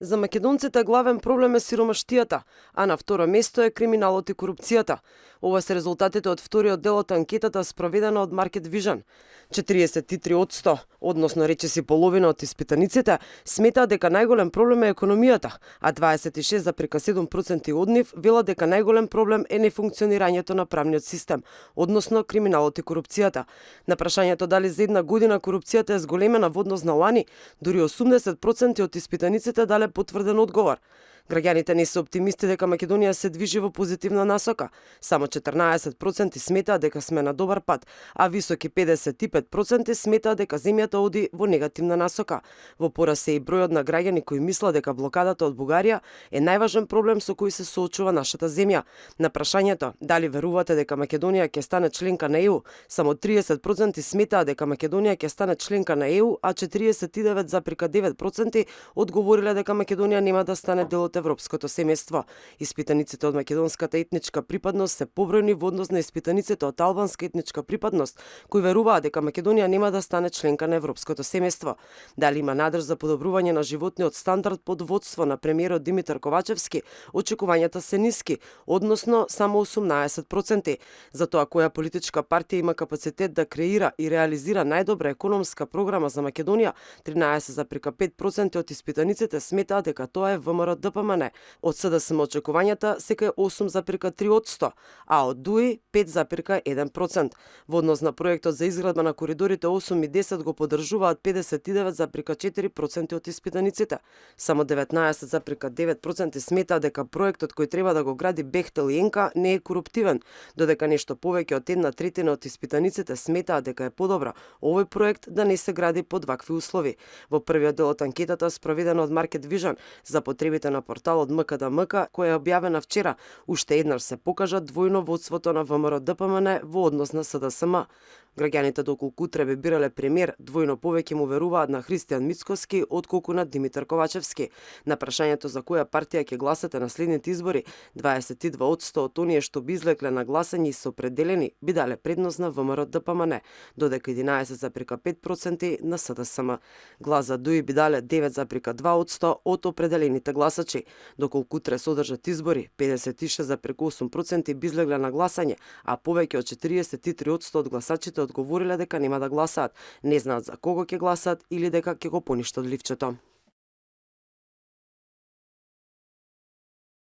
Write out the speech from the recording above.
За македонците главен проблем е сиромаштијата, а на второ место е криминалот и корупцијата. Ова се резултатите од вториот дел од анкетата спроведена од Market Vision. 43%, односно речиси половина од испитаниците, сметаат дека најголем проблем е економијата, а 26,7% од нив велат дека најголем проблем е нефункционирањето на правниот систем, односно криминалот и корупцијата. На прашањето дали за една година корупцијата е зголемена во однос на лани, дури 80% од испитаниците дале потврден одговор. Граѓаните не се оптимисти дека Македонија се движи во позитивна насока. Само 14% сметаат дека сме на добар пат, а високи 55% сметаат дека земјата оди во негативна насока. Во порас е и бројот на граѓани кои мислат дека блокадата од Бугарија е најважен проблем со кој се соочува нашата земја. На прашањето дали верувате дека Македонија ќе стане членка на ЕУ, само 30% сметаат дека Македонија ќе стане членка на ЕУ, а 49,9% одговориле дека Македонија нема да стане дел од европското семејство. Испитаниците од македонската етничка припадност се побројни во однос на испитаниците од албанска етничка припадност, кои веруваат дека Македонија нема да стане членка на европското семејство. Дали има надеж за подобрување на животниот стандард под водство на премиерот Димитар Ковачевски, очекувањата се ниски, односно само 18%. За тоа која политичка партија има капацитет да креира и реализира најдобра економска програма за Македонија, 13,5% од испитаниците сметаат дека тоа е ВМРО ДПМН. Од СДСМ очекувањата сека е 8,3%, а од ДУИ 5,1%. Во однос на проектот за изградба на коридорите 8 и 10 го поддржуваат 59,4% од испитаниците. Само 19,9% сметаат дека проектот кој треба да го гради Бехтел и Енка не е коруптивен, додека нешто повеќе од 1/3 од испитаниците сметаат дека е подобро овој проект да не се гради под вакви услови. Во првиот дел од анкетата спроведена од Market Vision за потребите на порталот МКДМК, која е објавена вчера, уште еднаш се покажа двојно водството на ВМРО ДПМН во однос на СДСМ. Граѓаните доколку утре би бирале премиер, двојно повеќе му веруваат на Христијан Мицкоски отколку на Димитар Ковачевски. На прашањето за која партија ќе гласате на следните избори, 22% од оние што би излекле на гласање и се определени би дале предност на ВМРО ДПМН, додека 11,5% на СДСМ. Глас за ДУИ би дале 9,2% од определените гласачи. Доколку утре се одржат избори, 56,8% би излегле на гласање, а повеќе од 43% од гласачите одговориле дека нема да гласаат, не знаат за кого ќе гласаат или дека ќе го поништат ливчето.